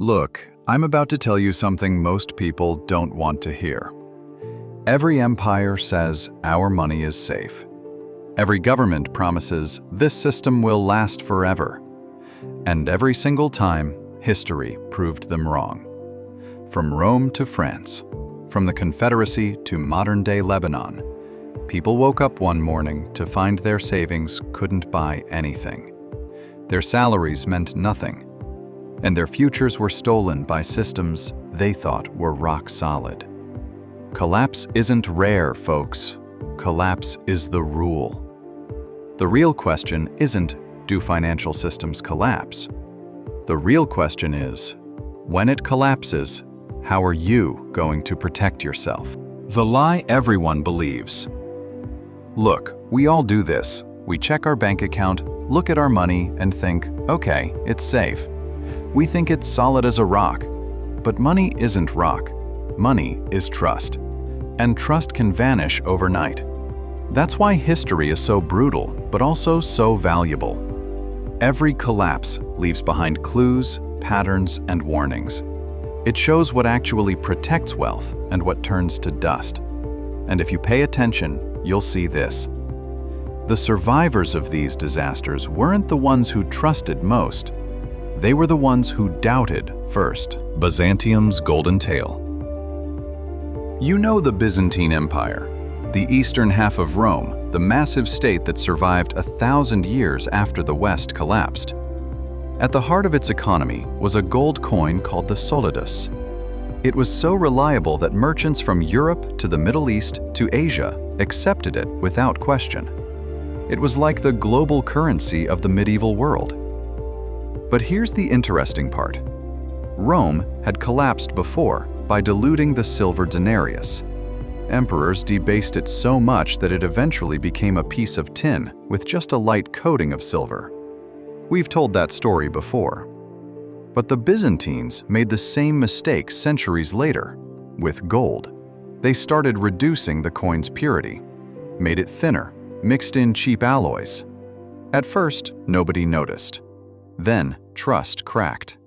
Look, I'm about to tell you something most people don't want to hear. Every empire says our money is safe. Every government promises this system will last forever. And every single time, history proved them wrong. From Rome to France, from the Confederacy to modern-day Lebanon, people woke up one morning to find their savings couldn't buy anything. Their salaries meant nothing, and their futures were stolen by systems they thought were rock solid. Collapse isn't rare, folks. Collapse is the rule. The real question isn't, do financial systems collapse? The real question is, when it collapses, how are you going to protect yourself? The lie everyone believes. Look, we all do this. We check our bank account, look at our money, and think, okay, it's safe. We think it's solid as a rock. But money isn't rock. Money is trust. And trust can vanish overnight. That's why history is so brutal, but also so valuable. Every collapse leaves behind clues, patterns, and warnings. It shows what actually protects wealth and what turns to dust. And if you pay attention, you'll see this. The survivors of these disasters weren't the ones who trusted most. They were the ones who doubted first. Byzantium's golden tale. You know the Byzantine Empire, the eastern half of Rome, the massive state that survived 1,000 years after the West collapsed. At the heart of its economy was a gold coin called the solidus. It was so reliable that merchants from Europe to the Middle East to Asia accepted it without question. It was like the global currency of the medieval world. But here's the interesting part. Rome had collapsed before by diluting the silver denarius. Emperors debased it so much that it eventually became a piece of tin with just a light coating of silver. We've told that story before. But the Byzantines made the same mistake centuries later, with gold. They started reducing the coin's purity, made it thinner, mixed in cheap alloys. At first, nobody noticed. Then, trust cracked.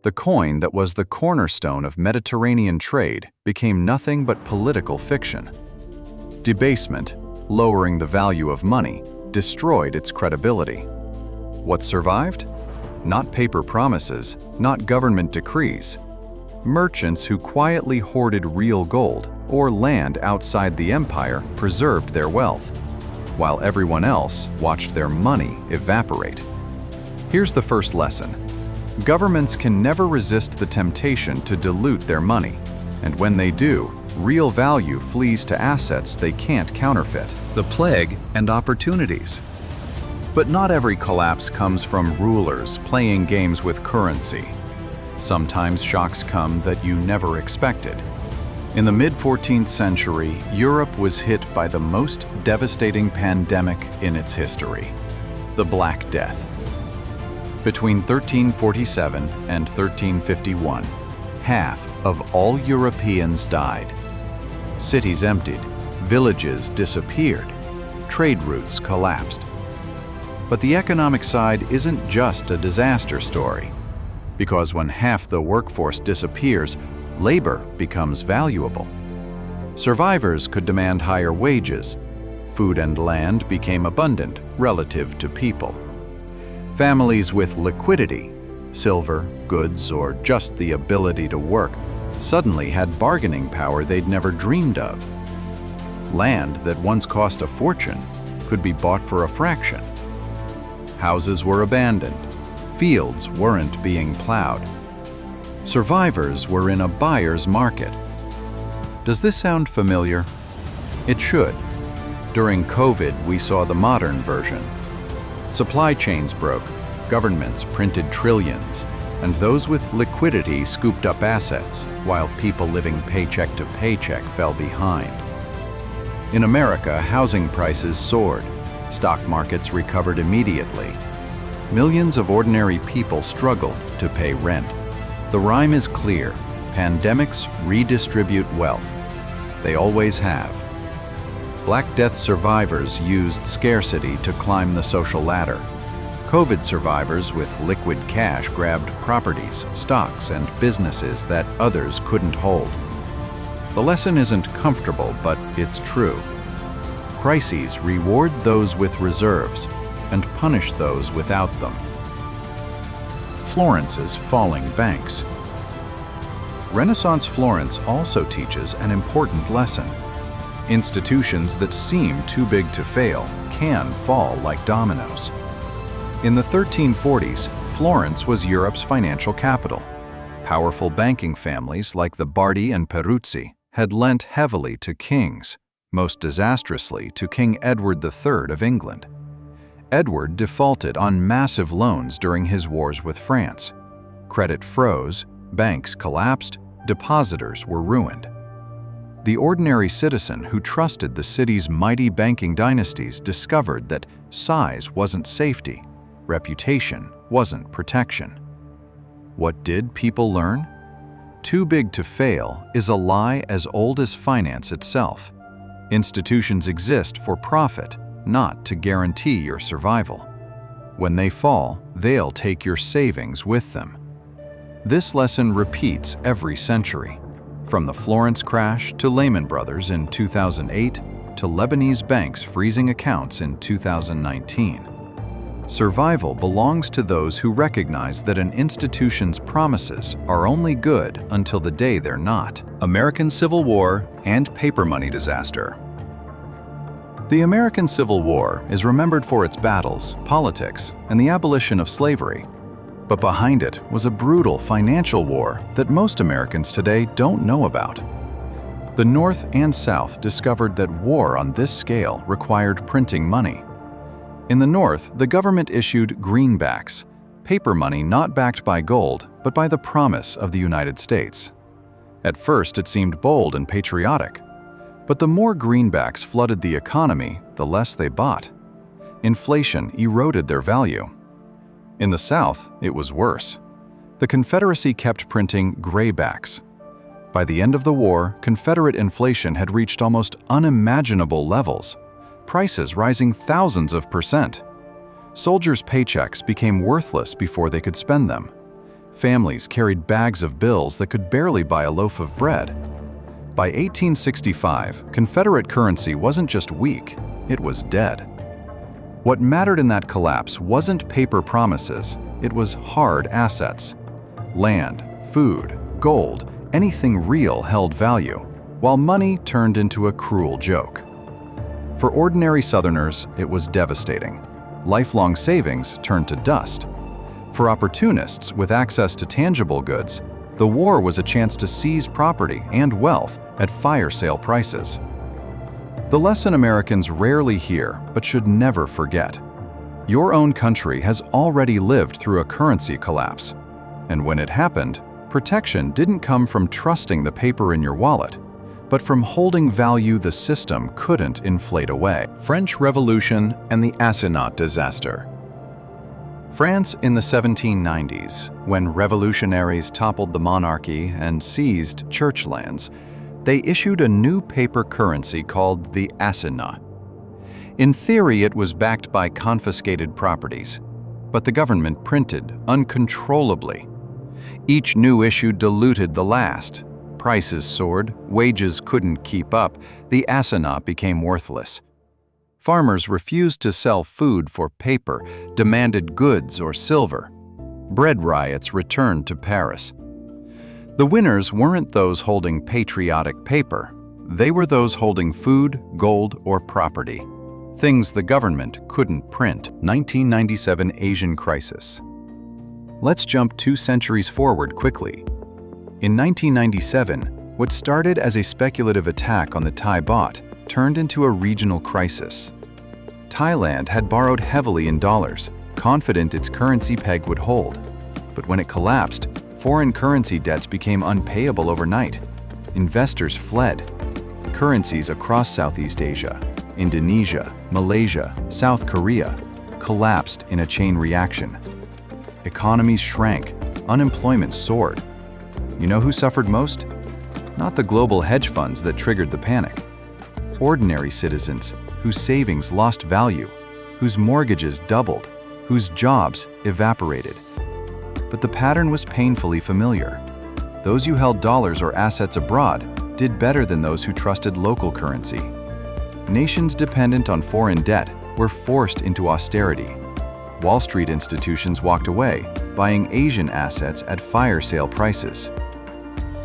The coin that was the cornerstone of Mediterranean trade became nothing but political fiction. Debasement, lowering the value of money, destroyed its credibility. What survived? Not paper promises, not government decrees. Merchants who quietly hoarded real gold or land outside the empire preserved their wealth, while everyone else watched their money evaporate. Here's the first lesson. Governments can never resist the temptation to dilute their money, and when they do, real value flees to assets they can't counterfeit. The plague and opportunities. But not every collapse comes from rulers playing games with currency. Sometimes shocks come that you never expected. In the mid-14th century, Europe was hit by the most devastating pandemic in its history, the Black Death. Between 1347 and 1351, half of all Europeans died. Cities emptied, villages disappeared, trade routes collapsed. But the economic side isn't just a disaster story, because when half the workforce disappears, labor becomes valuable. Survivors could demand higher wages. Food and land became abundant relative to people. Families with liquidity, silver, goods, or just the ability to work, suddenly had bargaining power they'd never dreamed of. Land that once cost a fortune could be bought for a fraction. Houses were abandoned. Fields weren't being plowed. Survivors were in a buyer's market. Does this sound familiar? It should. During COVID, we saw the modern version. Supply chains broke, governments printed trillions, and those with liquidity scooped up assets, while people living paycheck to paycheck fell behind. In America, housing prices soared. Stock markets recovered immediately. Millions of ordinary people struggled to pay rent. The rhyme is clear. Pandemics redistribute wealth. They always have. Black Death survivors used scarcity to climb the social ladder. COVID survivors with liquid cash grabbed properties, stocks, and businesses that others couldn't hold. The lesson isn't comfortable, but it's true. Crises reward those with reserves and punish those without them. Florence's falling banks. Renaissance Florence also teaches an important lesson. Institutions that seem too big to fail can fall like dominoes. In the 1340s, Florence was Europe's financial capital. Powerful banking families like the Bardi and Peruzzi had lent heavily to kings, most disastrously to King Edward III of England. Edward defaulted on massive loans during his wars with France. Credit froze, banks collapsed, depositors were ruined. The ordinary citizen who trusted the city's mighty banking dynasties discovered that size wasn't safety, reputation wasn't protection. What did people learn? Too big to fail is a lie as old as finance itself. Institutions exist for profit, not to guarantee your survival. When they fall, they'll take your savings with them. This lesson repeats every century, from the Florence crash to Lehman Brothers in 2008 to Lebanese banks freezing accounts in 2019. Survival belongs to those who recognize that an institution's promises are only good until the day they're not. American Civil War and paper money disaster. The American Civil War is remembered for its battles, politics, and the abolition of slavery. But behind it was a brutal financial war that most Americans today don't know about. The North and South discovered that war on this scale required printing money. In the North, the government issued greenbacks, paper money not backed by gold, but by the promise of the United States. At first, it seemed bold and patriotic. But the more greenbacks flooded the economy, the less they bought. Inflation eroded their value. In the South, it was worse. The Confederacy kept printing graybacks. By the end of the war, Confederate inflation had reached almost unimaginable levels, prices rising thousands of %. Soldiers' paychecks became worthless before they could spend them. Families carried bags of bills that could barely buy a loaf of bread. By 1865, Confederate currency wasn't just weak, it was dead. What mattered in that collapse wasn't paper promises, it was hard assets. Land, food, gold, anything real held value, while money turned into a cruel joke. For ordinary Southerners, it was devastating. Lifelong savings turned to dust. For opportunists with access to tangible goods, the war was a chance to seize property and wealth at fire sale prices. The lesson Americans rarely hear but should never forget. Your own country has already lived through a currency collapse. And when it happened, protection didn't come from trusting the paper in your wallet, but from holding value the system couldn't inflate away. French Revolution and the Assignat disaster. France in the 1790s, when revolutionaries toppled the monarchy and seized church lands, they issued a new paper currency called the assignat. In theory, it was backed by confiscated properties, but the government printed uncontrollably. Each new issue diluted the last. Prices soared, wages couldn't keep up, the assignat became worthless. Farmers refused to sell food for paper, demanded goods or silver. Bread riots returned to Paris. The winners weren't those holding patriotic paper. They were those holding food, gold, or property. Things the government couldn't print. 1997 Asian crisis. Let's jump 2 centuries forward quickly. In 1997, what started as a speculative attack on the Thai baht turned into a regional crisis. Thailand had borrowed heavily in dollars, confident its currency peg would hold. But when it collapsed, foreign currency debts became unpayable overnight. Investors fled. Currencies across Southeast Asia, Indonesia, Malaysia, South Korea, collapsed in a chain reaction. Economies shrank, unemployment soared. You know who suffered most? Not the global hedge funds that triggered the panic. Ordinary citizens whose savings lost value, whose mortgages doubled, whose jobs evaporated. But the pattern was painfully familiar. Those who held dollars or assets abroad did better than those who trusted local currency. Nations dependent on foreign debt were forced into austerity. Wall Street institutions walked away, buying Asian assets at fire sale prices.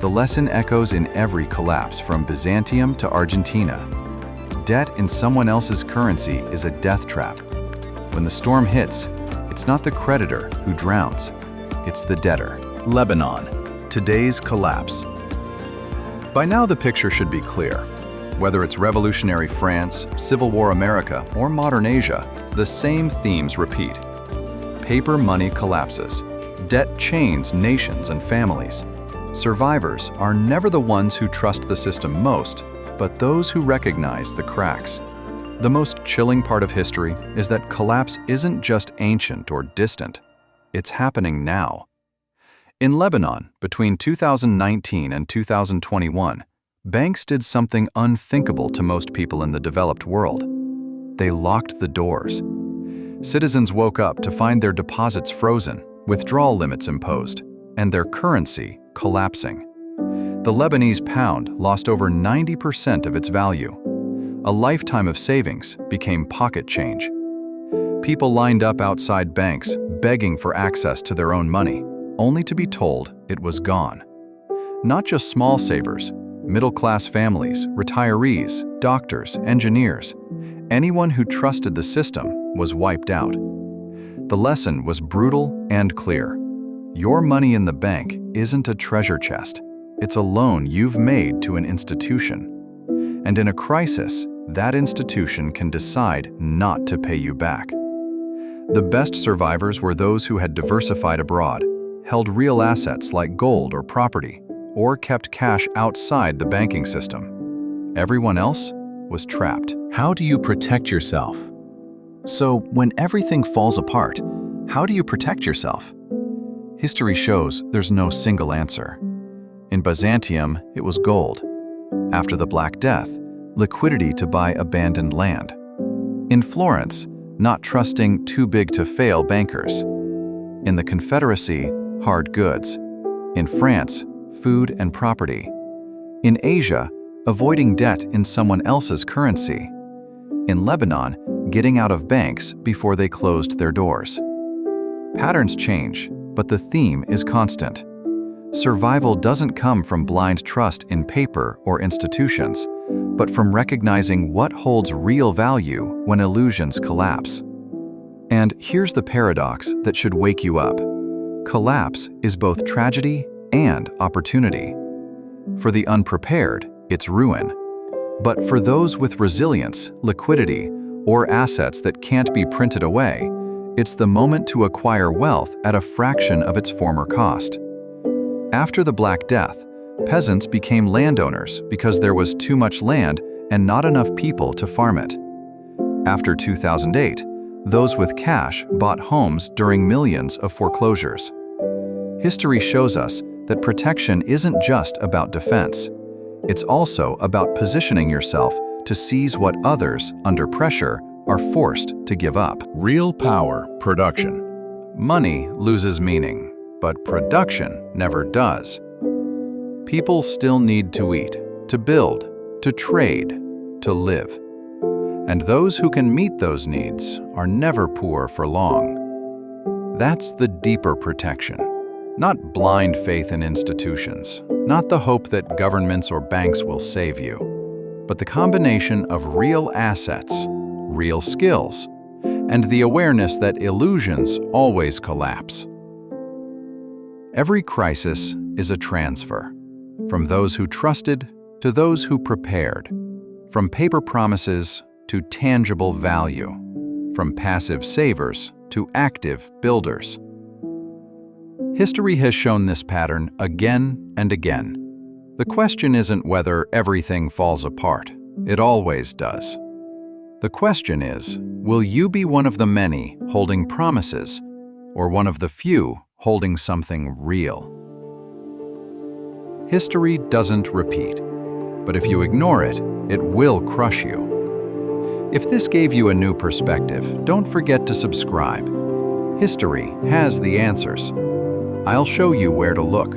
The lesson echoes in every collapse from Byzantium to Argentina. Debt in someone else's currency is a death trap. When the storm hits, it's not the creditor who drowns, it's the debtor. Lebanon, today's collapse. By now the picture should be clear. Whether it's revolutionary France, Civil War America, or modern Asia, the same themes repeat. Paper money collapses. Debt chains nations and families. Survivors are never the ones who trust the system most, but those who recognize the cracks. The most chilling part of history is that collapse isn't just ancient or distant. It's happening now. In Lebanon, between 2019 and 2021, banks did something unthinkable to most people in the developed world. They locked the doors. Citizens woke up to find their deposits frozen, withdrawal limits imposed, and their currency collapsing. The Lebanese pound lost over 90% of its value. A lifetime of savings became pocket change. People lined up outside banks, begging for access to their own money, only to be told it was gone. Not just small savers, middle-class families, retirees, doctors, engineers, anyone who trusted the system was wiped out. The lesson was brutal and clear. Your money in the bank isn't a treasure chest. It's a loan you've made to an institution. And in a crisis, that institution can decide not to pay you back. The best survivors were those who had diversified abroad, held real assets like gold or property, or kept cash outside the banking system. Everyone else was trapped. How do you protect yourself? So, when everything falls apart, how do you protect yourself? History shows there's no single answer. In Byzantium, it was gold. After the Black Death, liquidity to buy abandoned land. In Florence, not trusting too-big-to-fail bankers. In the Confederacy, hard goods. In France, food and property. In Asia, avoiding debt in someone else's currency. In Lebanon, getting out of banks before they closed their doors. Patterns change, but the theme is constant. Survival doesn't come from blind trust in paper or institutions, but from recognizing what holds real value when illusions collapse. And here's the paradox that should wake you up. Collapse is both tragedy and opportunity. For the unprepared, it's ruin. But for those with resilience, liquidity, or assets that can't be printed away, it's the moment to acquire wealth at a fraction of its former cost. After the Black Death, peasants became landowners because there was too much land and not enough people to farm it. After 2008, those with cash bought homes during millions of foreclosures. History shows us that protection isn't just about defense. It's also about positioning yourself to seize what others, under pressure, are forced to give up. Real power production. Money loses meaning, but production never does. People still need to eat, to build, to trade, to live. And those who can meet those needs are never poor for long. That's the deeper protection. Not blind faith in institutions, not the hope that governments or banks will save you, but the combination of real assets, real skills, and the awareness that illusions always collapse. Every crisis is a transfer, from those who trusted to those who prepared, from paper promises to tangible value, from passive savers to active builders. History has shown this pattern again and again. The question isn't whether everything falls apart. It always does. The question is, will you be one of the many holding promises, or one of the few holding something real? History doesn't repeat, but if you ignore it, it will crush you. If this gave you a new perspective, don't forget to subscribe. History has the answers. I'll show you where to look.